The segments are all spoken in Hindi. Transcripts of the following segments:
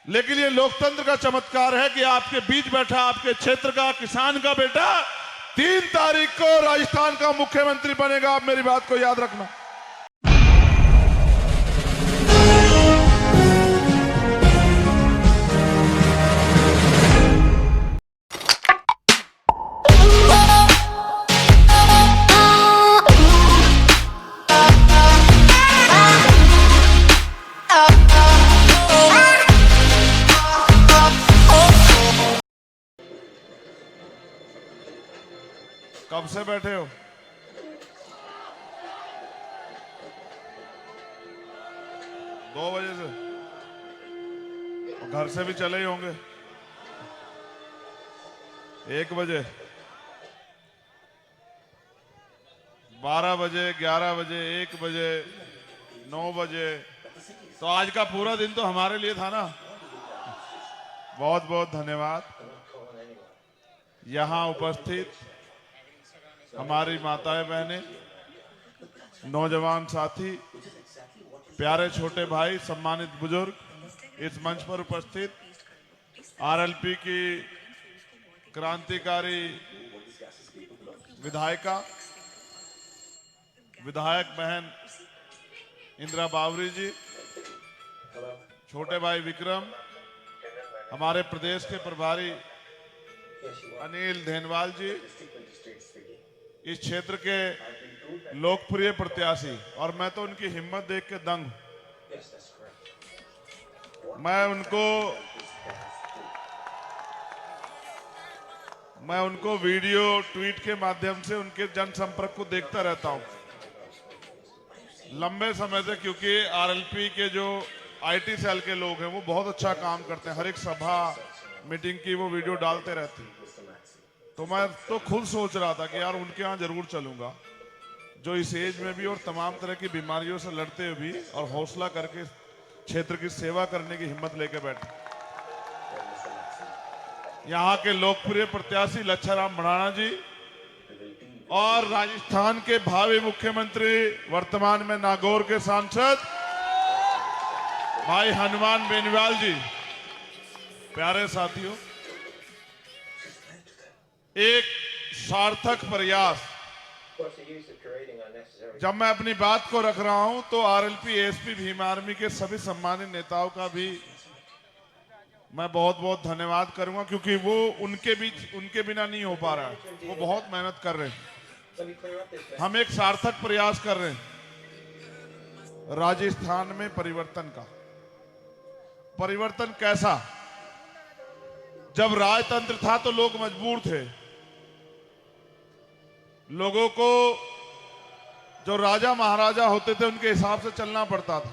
लेकिन ये लोकतंत्र का चमत्कार है कि आपके बीच बैठा आपके क्षेत्र का किसान का बेटा 3 तारीख को राजस्थान का मुख्यमंत्री बनेगा। आप मेरी बात को याद रखना। कब से बैठे हो? दो बजे से? और घर से भी चले ही होंगे। 1 बजे, 12 बजे, 11 बजे, 1 बजे, 9 बजे, तो आज का पूरा दिन तो हमारे लिए था ना। बहुत बहुत धन्यवाद। यहाँ उपस्थित हमारी माताएं बहनें, नौजवान साथी, प्यारे छोटे भाई, सम्मानित बुजुर्ग, इस मंच पर उपस्थित आरएलपी की क्रांतिकारी विधायक बहन इंदिरा बावरी जी, छोटे भाई विक्रम, हमारे प्रदेश के प्रभारी अनिल धेनवाल जी, इस क्षेत्र के लोकप्रिय प्रत्याशी, और मैं तो उनकी हिम्मत देख के दंग। मैं उनको वीडियो ट्वीट के माध्यम से उनके जनसंपर्क को देखता रहता हूं लंबे समय से, क्योंकि आरएलपी के जो आईटी सेल के लोग हैं वो बहुत अच्छा काम करते हैं। हर एक सभा मीटिंग की वो वीडियो डालते रहते हैं। तो मैं तो खुद सोच रहा था कि यार उनके यहाँ जरूर चलूंगा, जो इस एज में भी और तमाम तरह की बीमारियों से लड़ते हुए भी और हौसला करके क्षेत्र की सेवा करने की हिम्मत लेके बैठे। यहाँ के लोकप्रिय प्रत्याशी लच्छाराम भड़ाना जी और राजस्थान के भावी मुख्यमंत्री, वर्तमान में नागौर के सांसद भाई हनुमान बेनीवाल जी। प्यारे साथियों, एक सार्थक प्रयास। जब मैं अपनी बात को रख रहा हूं तो आरएलपी एएसपी भीम आर्मी के सभी सम्मानित नेताओं का भी मैं बहुत बहुत धन्यवाद करूंगा, क्योंकि वो उनके बिना नहीं हो पा रहा है। वो बहुत मेहनत कर रहे हैं। हम एक सार्थक प्रयास कर रहे हैं राजस्थान में परिवर्तन का। परिवर्तन कैसा? जब राजतंत्र था तो लोग मजबूर थे, लोगों को जो राजा महाराजा होते थे उनके हिसाब से चलना पड़ता था।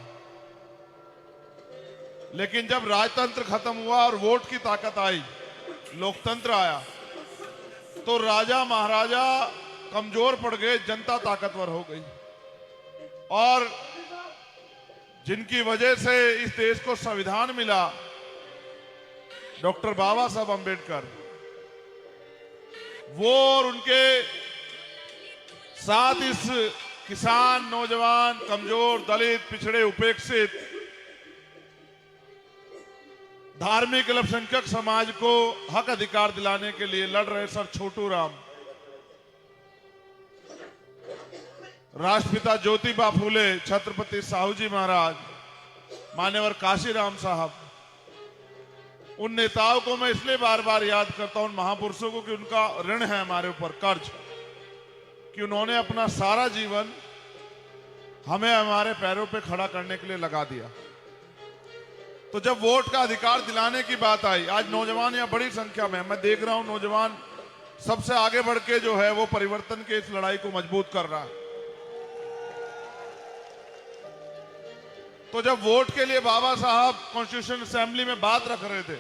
लेकिन जब राजतंत्र खत्म हुआ और वोट की ताकत आई, लोकतंत्र आया, तो राजा महाराजा कमजोर पड़ गए, जनता ताकतवर हो गई। और जिनकी वजह से इस देश को संविधान मिला, डॉक्टर बाबा साहब अंबेडकर, वो और उनके साथ इस किसान, नौजवान, कमजोर, दलित, पिछड़े, उपेक्षित, धार्मिक अल्पसंख्यक समाज को हक अधिकार दिलाने के लिए लड़ रहे सर छोटू राम, राष्ट्रपिता ज्योतिबा फूले, छत्रपति साहू जी महाराज, मान्यवर काशीराम साहब, उन नेताओं को मैं इसलिए बार बार याद करता हूं, उन महापुरुषों को, कि उनका ऋण है हमारे ऊपर, कर्ज, कि उन्होंने अपना सारा जीवन हमें हमारे पैरों पे खड़ा करने के लिए लगा दिया। तो जब वोट का अधिकार दिलाने की बात आई, आज नौजवान यहाँ बड़ी संख्या में, मैं देख रहा हूं नौजवान सबसे आगे बढ़ के जो है वो परिवर्तन के इस लड़ाई को मजबूत कर रहा है। तो जब वोट के लिए बाबा साहब कॉन्स्टिट्यूशन असेंबली में बात रख रहे थे,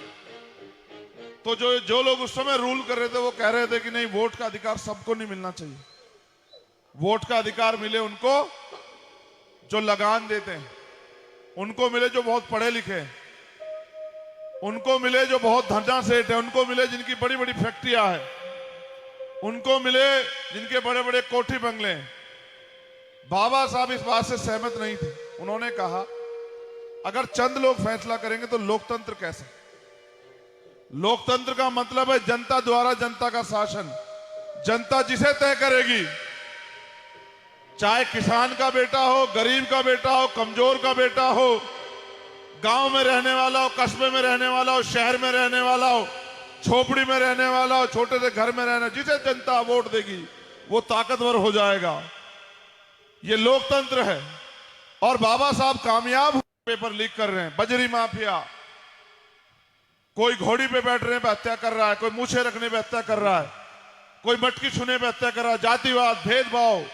तो जो लोग उस समय रूल कर रहे थे वो कह रहे थे कि नहीं, वोट का अधिकार सबको नहीं मिलना चाहिए। वोट का अधिकार मिले उनको जो लगान देते हैं, उनको मिले जो बहुत पढ़े लिखे हैं, उनको मिले जो बहुत धन्ना सेठ है, उनको मिले जिनकी बड़ी बड़ी फैक्ट्रियां हैं, उनको मिले जिनके बड़े बड़े कोठी बंगले हैं। बाबा साहब इस बात से सहमत नहीं थे। उन्होंने कहा अगर चंद लोग फैसला करेंगे तो लोकतंत्र कैसे? लोकतंत्र का मतलब है जनता द्वारा जनता का शासन। जनता जिसे तय करेगी, चाहे किसान का बेटा हो, गरीब का बेटा हो, कमजोर का बेटा हो, गांव में रहने वाला हो, कस्बे में रहने वाला हो, शहर में रहने वाला हो, झोपड़ी में रहने वाला हो, छोटे से घर में रहना, जिसे जनता वोट देगी वो ताकतवर हो जाएगा। ये लोकतंत्र है। और बाबा साहब कामयाब पेपर लीक कर रहे हैं। बजरी माफिया, कोई घोड़ी पे बैठ रहे पे हत्या कर रहा है, कोई मूछे रखने पे हत्या कर रहा है, कोई मटकी छूने पे हत्या कर रहा है। जातिवाद, भेदभाव,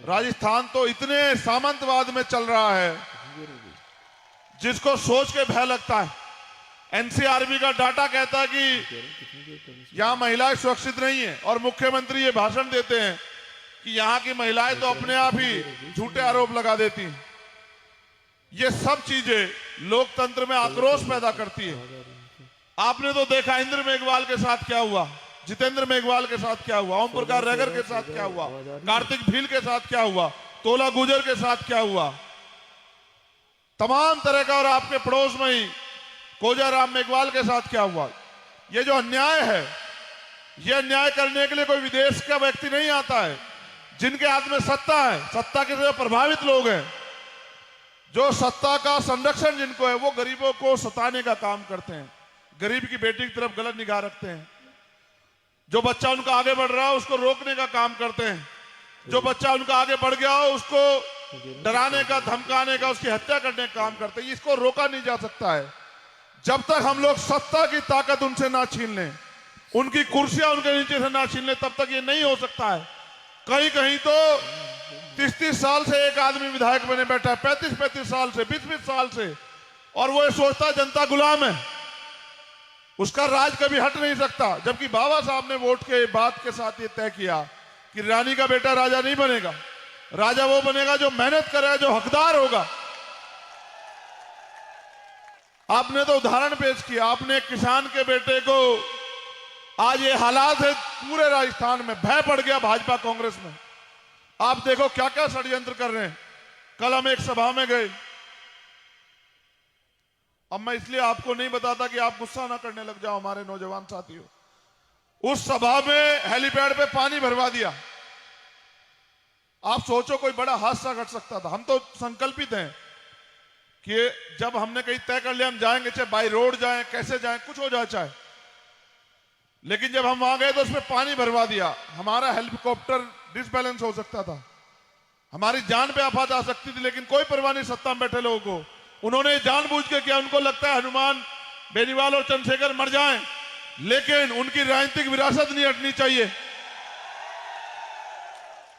राजस्थान तो इतने सामंतवाद में चल रहा है जिसको सोच के भय लगता है। एनसीआरबी का डाटा कहता है कि यहां महिलाएं सुरक्षित नहीं है, और मुख्यमंत्री ये भाषण देते हैं कि यहां की महिलाएं तो अपने आप ही झूठे आरोप लगा देती हैं। ये सब चीजें लोकतंत्र में आक्रोश पैदा करती है। आपने तो देखा इंद्र मेघवाल के साथ क्या हुआ, जितेंद्र मेघवाल के साथ क्या हुआ, ओम प्रकाश रैगर के साथ क्या हुआ, कार्तिक भील के साथ क्या हुआ, तोला गुजर के साथ क्या हुआ, तमाम तरह का। और आपके पड़ोस में ही कोजाराम मेघवाल के साथ क्या हुआ। ये जो अन्याय है, ये अन्याय करने के लिए कोई विदेश का व्यक्ति नहीं आता है। जिनके हाथ में सत्ता है, सत्ता के से प्रभावित लोग हैं, जो सत्ता का संरक्षण जिनको है, वो गरीबों को सताने का काम करते हैं, गरीब की बेटी की तरफ गलत निगाह रखते हैं। जो बच्चा उनका आगे बढ़ रहा हो उसको रोकने का काम करते हैं। जो बच्चा उनका आगे बढ़ गया हो उसको डराने का, धमकाने का, उसकी हत्या करने का काम करते हैं। इसको रोका नहीं जा सकता है जब तक हम लोग सत्ता की ताकत उनसे ना छीन लें, उनकी कुर्सियां उनके नीचे से ना छीन लें, तब तक ये नहीं हो सकता है। कहीं कहीं तो 30-30 साल से एक आदमी विधायक बने बैठा है, 35-35 साल से, 20-20 साल से, और वो ये सोचता है जनता गुलाम है, उसका राज कभी हट नहीं सकता। जबकि बाबा साहब ने वोट के बात के साथ ये तय किया कि रानी का बेटा राजा नहीं बनेगा, राजा वो बनेगा जो मेहनत करेगा, जो हकदार होगा। आपने तो उदाहरण पेश किया, आपने किसान के बेटे को, आज ये हालात है पूरे राजस्थान में, भय पड़ गया भाजपा कांग्रेस में। आप देखो क्या क्या षड्यंत्र कर रहे हैं। कल हम एक सभा में गए, अब मैं इसलिए आपको नहीं बताता कि आप गुस्सा ना करने लग जाओ हमारे नौजवान साथियों। उस सभा में हेलीपैड पे पानी भरवा दिया। आप सोचो कोई बड़ा हादसा घट सकता था। हम तो संकल्पित हैं कि जब हमने कहीं तय कर लिया हम जाएंगे, चाहे बाई रोड जाएं, कैसे जाएं, कुछ हो जाए चाहे, लेकिन जब हम वहां गए तो उसमें पानी भरवा दिया। हमारा हेलीकॉप्टर डिसबैलेंस हो सकता था, हमारी जान पे आफत आ सकती थी, लेकिन कोई परवाह नहीं सत्ता में बैठे लोगों को। उन्होंने जानबूझ के किया। उनको लगता है हनुमान, बेनीवाल और चंद्रशेखर मर जाएं, लेकिन उनकी राजनीतिक विरासत नहीं हटनी चाहिए।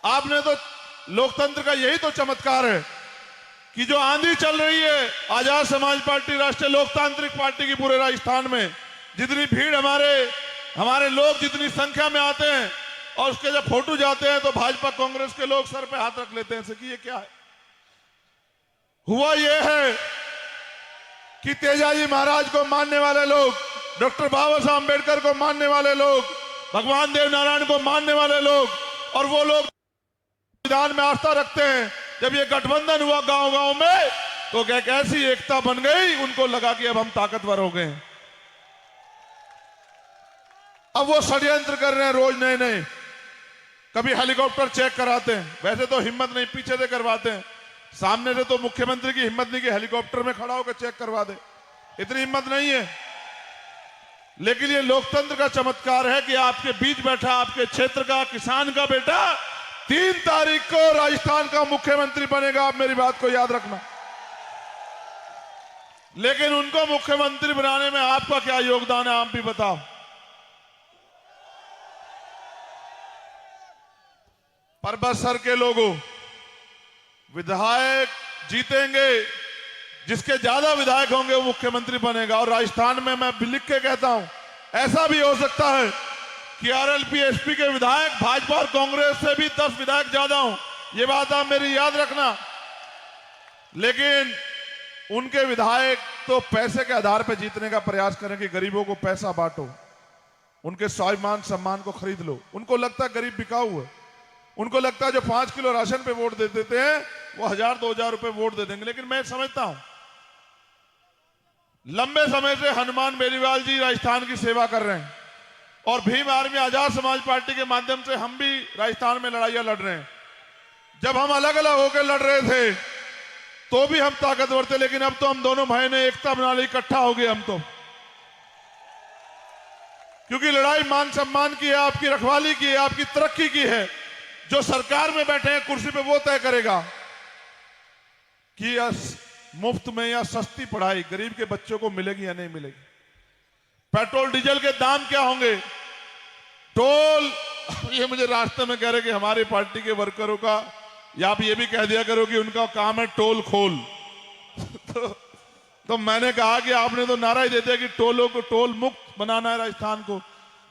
आपने तो, लोकतंत्र का यही तो चमत्कार है कि जो आंधी चल रही है आजाद समाज पार्टी, राष्ट्रीय लोकतांत्रिक पार्टी की पूरे राजस्थान में, जितनी भीड़ हमारे लोग जितनी संख्या में आते हैं, और उसके जब फोटो जाते हैं तो भाजपा कांग्रेस के लोग सर पे हाथ रख लेते हैं कि ये क्या है। हुआ ये है कि तेजाजी महाराज को मानने वाले लोग, डॉक्टर बाबा साहब अम्बेडकर को मानने वाले लोग, भगवान देव नारायण को मानने वाले लोग, और वो लोग संविधान में आस्था रखते हैं। जब ये गठबंधन हुआ गांव गांव में, तो एक ऐसी एकता बन गई, उनको लगा कि अब हम ताकतवर हो गए। अब वो षड्यंत्र कर रहे हैं रोज नए नए। कभी हेलीकॉप्टर चेक कराते हैं, वैसे तो हिम्मत नहीं, पीछे से करवाते हैं। सामने से तो मुख्यमंत्री की हिम्मत नहीं कि हेलीकॉप्टर में खड़ा होकर चेक करवा दे, इतनी हिम्मत नहीं है। लेकिन ये लोकतंत्र का चमत्कार है कि आपके बीच बैठा आपके क्षेत्र का किसान का बेटा 3 तारीख को राजस्थान का मुख्यमंत्री बनेगा। आप मेरी बात को याद रखना। लेकिन उनको मुख्यमंत्री बनाने में आपका क्या योगदान है, आप भी बताओ। परबतसर के लोगों, विधायक जीतेंगे, जिसके ज्यादा विधायक होंगे वो मुख्यमंत्री बनेगा। और राजस्थान में मैं लिख के कहता हूं, ऐसा भी हो सकता है कि आरएलपी एसपी के विधायक भाजपा और कांग्रेस से भी 10 विधायक ज्यादा हों। ये बात आप मेरी याद रखना। लेकिन उनके विधायक तो पैसे के आधार पर जीतने का प्रयास करें कि गरीबों को पैसा बांटो, उनके स्वाभिमान सम्मान को खरीद लो। उनको लगता है गरीब बिकाऊ है, उनको लगता है जो 5 किलो राशन पे वोट दे देते हैं वो 1000-2000 रुपए वोट दे देंगे। लेकिन मैं समझता हूं लंबे समय से हनुमान बेनीवाल जी राजस्थान की सेवा कर रहे हैं और भीम आर्मी आजाद समाज पार्टी के माध्यम से हम भी राजस्थान में लड़ाइयां लड़ रहे हैं। जब हम अलग अलग होकर लड़ रहे थे तो भी हम ताकतवर थे, लेकिन अब तो हम दोनों भाई ने एकता बना ली, इकट्ठा हो गए हम तो। क्योंकि लड़ाई मान सम्मान की है, आपकी रखवाली की है, आपकी तरक्की की है। जो सरकार में बैठे हैं कुर्सी पे वो तय करेगा कि मुफ्त में या सस्ती पढ़ाई गरीब के बच्चों को मिलेगी या नहीं मिलेगी। पेट्रोल डीजल के दाम क्या होंगे, टोल। ये मुझे रास्ते में कह रहे कि हमारी पार्टी के वर्करों का, या आप ये भी कह दिया करो कि उनका काम है टोल खोल। तो मैंने कहा कि आपने तो नारा ही दे दिया कि टोलों को टोल मुक्त बनाना है राजस्थान को।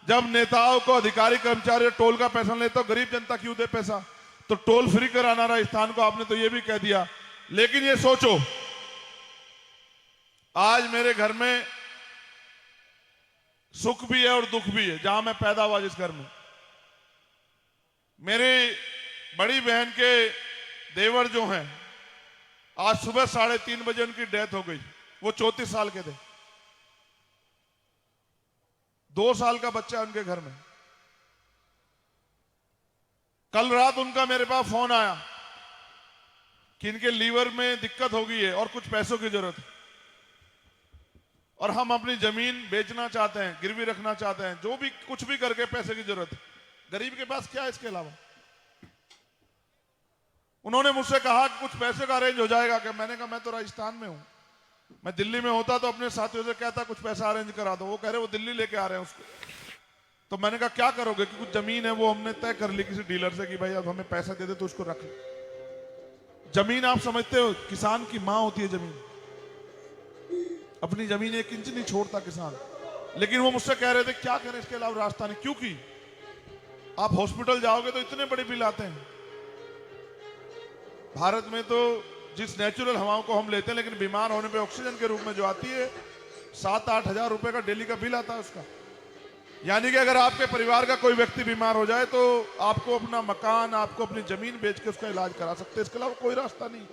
जब नेताओं को, अधिकारी कर्मचारी टोल का पैसा ले तो गरीब जनता क्यों दे पैसा? तो टोल फ्री कराना राजस्थान को, आपने तो ये भी कह दिया। लेकिन ये सोचो, आज मेरे घर में सुख भी है और दुख भी है। जहां मैं पैदा हुआ जिस घर में, मेरी बड़ी बहन के देवर जो हैं, आज सुबह 3:30 बजे उनकी डेथ हो गई। वो 34 साल के थे, 2 साल का बच्चा उनके घर में। कल रात उनका मेरे पास फोन आया कि इनके लीवर में दिक्कत हो गई है और कुछ पैसों की जरूरत है और हम अपनी जमीन बेचना चाहते हैं, गिरवी रखना चाहते हैं, जो भी कुछ भी करके पैसे की जरूरत है। गरीब के पास क्या है इसके अलावा? उन्होंने मुझसे कहा कि कुछ पैसे का अरेंज हो जाएगा क्या? मैंने कहा मैं तो राजस्थान में हूं, मैं दिल्ली में होता तो अपने साथियों से कहता कुछ पैसा अरेंज करा दो। वो कह रहे वो दिल्ली लेके आ रहे हैं उसको। तो मैंने कहा क्या करोगे? कि कुछ जमीन है वो हमने तय कर ली किसी डीलर से कि भाई अब हमें पैसा दे दे तो उसको रख ले। जमीन आप समझते हो, किसान की मां होती है जमीन। अपनी जमीन 1 इंच नहीं छोड़ता किसान। लेकिन वो मुझसे कह रहे थे क्या करें इसके अलावा रास्ता नहीं, क्योंकि आप हॉस्पिटल जाओगे तो इतने बड़े बिल आते हैं। भारत में तो जिस नेचुरल हवाओं को हम लेते हैं, लेकिन बीमार होने पे ऑक्सीजन के रूप में जो आती है 7-8 हजार रुपए का डेली का बिल आता है उसका। यानी कि अगर आपके परिवार का कोई व्यक्ति बीमार हो जाए तो आपको अपना मकान, आपको अपनी जमीन बेच के उसका इलाज करा सकते हैं। इसके अलावा कोई रास्ता नहीं।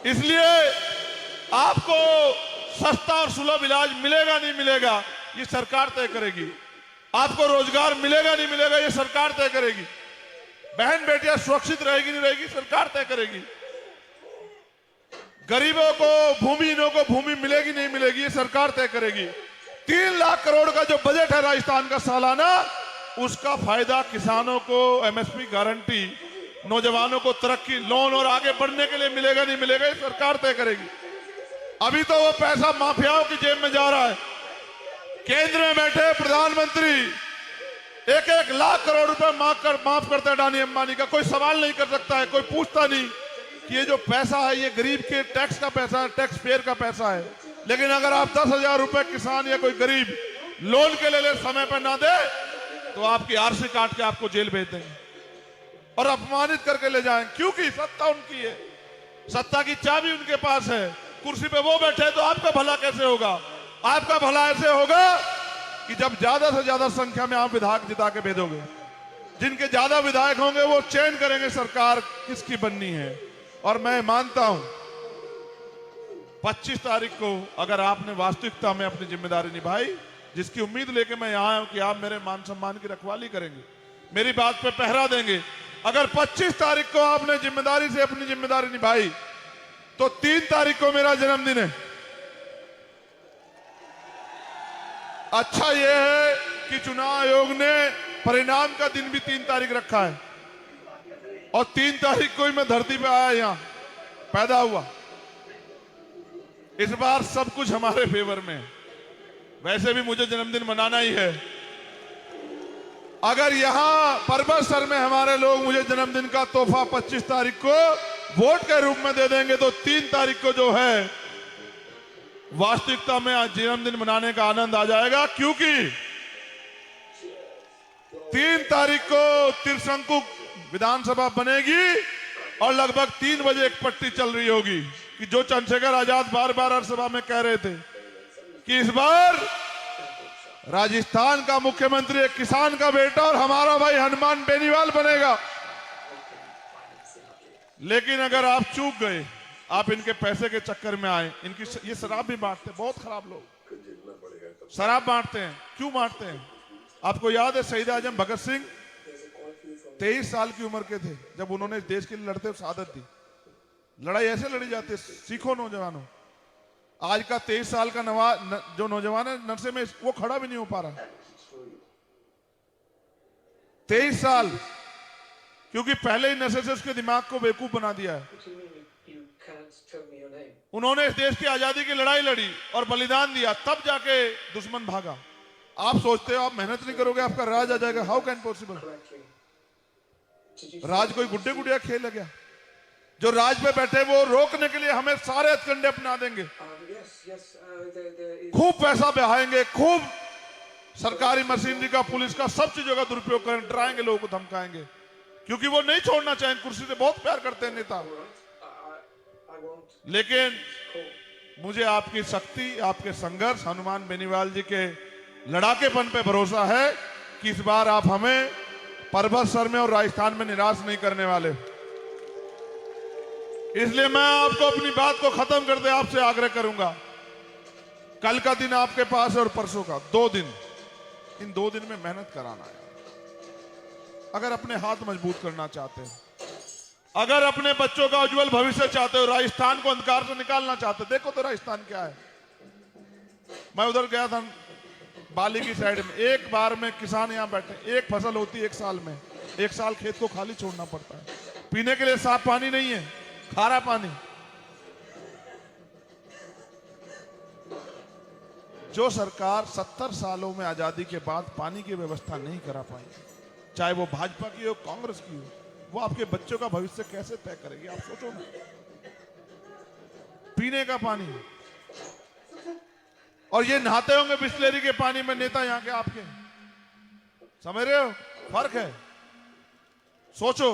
इसलिए आपको सस्ता और सुलभ इलाज मिलेगा नहीं मिलेगा ये सरकार तय करेगी। आपको रोजगार मिलेगा नहीं मिलेगा ये सरकार तय करेगी। बहन बेटियां सुरक्षित रहेगी नहीं रहेगी सरकार तय करेगी। गरीबों को, भूमिहीनों को भूमि मिलेगी नहीं मिलेगी ये सरकार तय करेगी। 3 लाख करोड़ का जो बजट है राजस्थान का सालाना, उसका फायदा किसानों को, एमएसपी गारंटी, नौजवानों को तरक्की, लोन और आगे बढ़ने के लिए मिलेगा नहीं मिलेगा ये सरकार तय करेगी। अभी तो वो पैसा माफियाओं की जेब में जा रहा है। केंद्र में बैठे प्रधानमंत्री 1-1 लाख करोड़ रुपए माफ करता है अडानी अंबानी का। कोई सवाल नहीं कर सकता है, कोई पूछता नहीं कि ये जो पैसा है ये गरीब के टैक्स का पैसा है, टैक्स पेयर का पैसा है। लेकिन अगर आप 10,000 रुपए किसान या कोई गरीब लोन के लिए समय पर ना दे तो आपकी आरसी काट के आपको जेल भेज देंगे और अपमानित करके ले जाएंगे। क्योंकि सत्ता उनकी है, सत्ता की चाबी उनके पास है। कुर्सी पे वो बैठे तो आपका भला कैसे होगा? आपका भला ऐसे होगा कि जब ज्यादा से ज्यादा संख्या में आप विधायक जिता के भेजोगे। जिनके ज्यादा विधायक होंगे वो चयन करेंगे सरकार किसकी बननी है। और मैं मानता हूं 25 तारीख को अगर आपने वास्तविकता में अपनी जिम्मेदारी निभाई, जिसकी उम्मीद लेके मैं यहां हूं कि आप मेरे मान सम्मान की रखवाली करेंगे, मेरी बात पे पहरा देंगे। अगर 25 तारीख को आपने जिम्मेदारी से अपनी जिम्मेदारी निभाई तो 3 तारीख को मेरा जन्मदिन है। अच्छा यह है कि चुनाव आयोग ने परिणाम का दिन भी 3 तारीख रखा है और 3 तारीख को ही मैं धरती पे आया, यहां पैदा हुआ। इस बार सब कुछ हमारे फेवर में है। वैसे भी मुझे जन्मदिन मनाना ही है। अगर यहां परबतसर में हमारे लोग मुझे जन्मदिन का तोहफा 25 तारीख को वोट के रूप में दे देंगे तो 3 तारीख को जो है वास्तविकता में आज जन्मदिन मनाने का आनंद आ जाएगा। क्योंकि 3 तारीख को त्रिशंकु विधानसभा बनेगी और लगभग 3 बजे एक पट्टी चल रही होगी कि जो चंद्रशेखर आजाद बार बार हर सभा में कह रहे थे कि इस बार राजस्थान का मुख्यमंत्री एक किसान का बेटा और हमारा भाई हनुमान बेनीवाल बनेगा। लेकिन अगर आप चूक गए, आप इनके पैसे के चक्कर में आए। इनकी ये शराब भी बांटते, बहुत खराब लोग शराब बांटते हैं। क्यों बांटते हैं? आपको याद है शहीद आजम भगत सिंह 23 साल की उम्र के थे जब उन्होंने इस देश के लिए लड़ते शहादत दी। लड़ाई ऐसे लड़ी जाती है, सीखो नौजवानों। आज का 23 साल का जो नौजवान है नशे में, वो खड़ा भी नहीं हो पा रहा। 23 साल, क्योंकि पहले ही नशे से उसके दिमाग को बेवकूफ बना दिया है। उन्होंने इस देश की आजादी की लड़ाई लड़ी और बलिदान दिया, तब जाके दुश्मन भागा। आप सोचते हो आप मेहनत नहीं करोगे आपका राज आ जाएगा? How can possible? राज कोई गुड्डे गुड़िया खेल है क्या? जो राज पे बैठे वो रोकने के लिए हमें सारे हथकंडे अपना देंगे, खूब पैसा बहाएंगे, खूब सरकारी मशीनरी का, पुलिस का, सब चीजों का दुरुपयोग करें, डराएंगे, लोगों को धमकाएंगे, क्योंकि वो नहीं छोड़ना चाहेंगे। कुर्सी से बहुत प्यार करते हैं नेता। लेकिन मुझे आपकी शक्ति, आपके संघर्ष, हनुमान बेनीवाल जी के लड़ाकेपन पे भरोसा है कि इस बार आप हमें पर्वत सर में और राजस्थान में निराश नहीं करने वाले। इसलिए मैं आपको अपनी बात को खत्म करते आपसे आग्रह करूंगा, कल का दिन आपके पास है और परसों का 2 दिन, इन 2 दिन में मेहनत कराना है। अगर अपने हाथ मजबूत करना चाहते हैं, अगर अपने बच्चों का उज्जवल भविष्य चाहते हो, राजस्थान को अंधकार से निकालना चाहते हो, देखो तो राजस्थान क्या है। मैं उधर गया था बाली की साइड में, एक बार में किसान यहां बैठे, एक फसल होती है 1 साल में, 1 साल खेत को खाली छोड़ना पड़ता है। पीने के लिए साफ पानी नहीं है, खारा पानी। जो सरकार 70 सालों में आजादी के बाद पानी की व्यवस्था नहीं करा पाई, चाहे वो भाजपा की हो, कांग्रेस की हो, वो आपके बच्चों का भविष्य कैसे तय करेगी? आप सोचो ना। पीने का पानी, और ये नहाते होंगे बिस्लेरी के पानी में नेता यहाँ के आपके, समझ रहे हो? फर्क है। सोचो,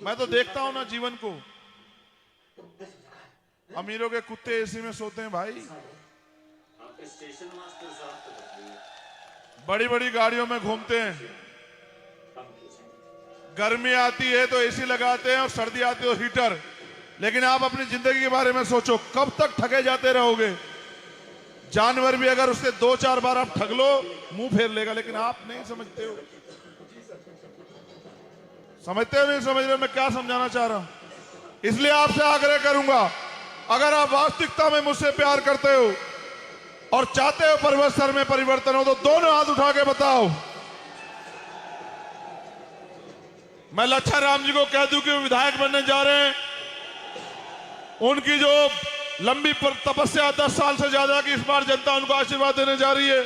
मैं तो देखता हूं ना जीवन को, अमीरों के कुत्ते एसी में सोते हैं भाई, बड़ी बड़ी गाड़ियों में घूमते हैं, गर्मी आती है तो एसी लगाते हैं और सर्दी आती है तो हीटर। लेकिन आप अपनी जिंदगी के बारे में सोचो, कब तक ठगे जाते रहोगे? जानवर भी अगर उससे 2-4 बार आप ठग लो, मुंह फेर लेगा, लेकिन आप नहीं समझते हो। समझते हो नहीं समझ रहे मैं क्या समझाना चाह रहा हूं? इसलिए आपसे आग्रह करूंगा, अगर आप वास्तविकता में मुझसे प्यार करते हो और चाहते हो पर्वत सर में परिवर्तन हो, तो दोनों हाथ उठा के बताओ। मैं लच्छा राम जी को कह दूं कि वो विधायक बनने जा रहे हैं। उनकी जो लंबी तपस्या 10 साल से ज्यादा की, इस बार जनता उनको आशीर्वाद देने जा रही है।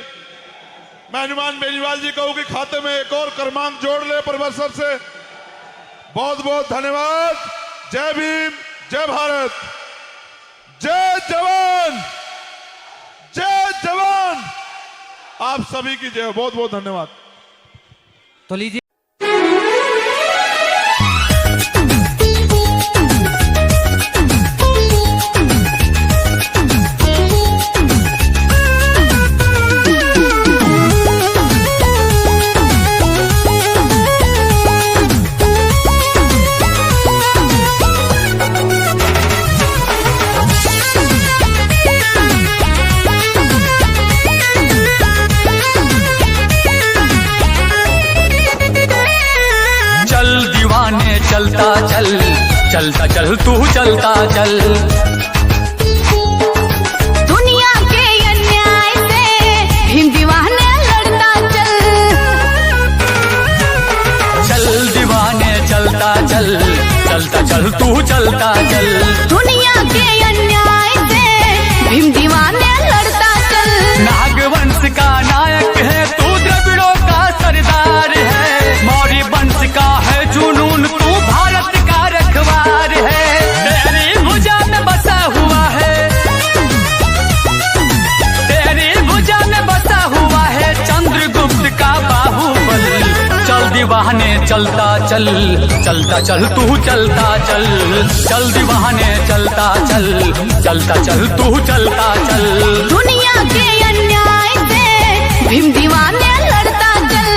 मैं हनुमान बेनीवाल जी कहूं कि खाते में एक और क्रमांक जोड़ ले पर्वत सर से। बहुत बहुत धन्यवाद। जय भीम, जय भारत, जय जवान, जय जवान। आप सभी की जय। बहुत बहुत धन्यवाद। तो लीजिए चलता चल, चलता चल तू चलता चल। दुनिया के अन्याय से भीम दीवाने लड़ता चल। चल दीवाने चलता चल, चलता चल तू चलता चल। दुनिया के अन्याय से भीम दीवाने लड़ता चल। नागवंश का नायक है तू, द्रविड़ों का सरदार है। मौर्य वंश का है जुनून, तू भारत का रखवार है। तेरी भुजा में बसा हुआ है, तेरी भुजा में बसा हुआ है चंद्रगुप्त का बाहुबल। चल दीवाने चलता चल, चलता चल तू चलता चल। चल दीवाने चलता चल, चलता चल तू चलता चल। दुनिया के अन्याय से भीम दीवाने लड़ता चल।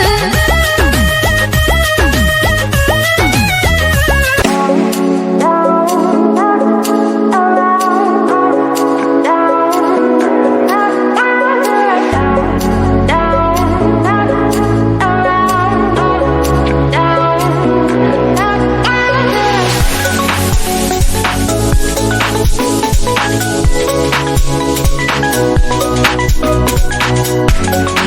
चल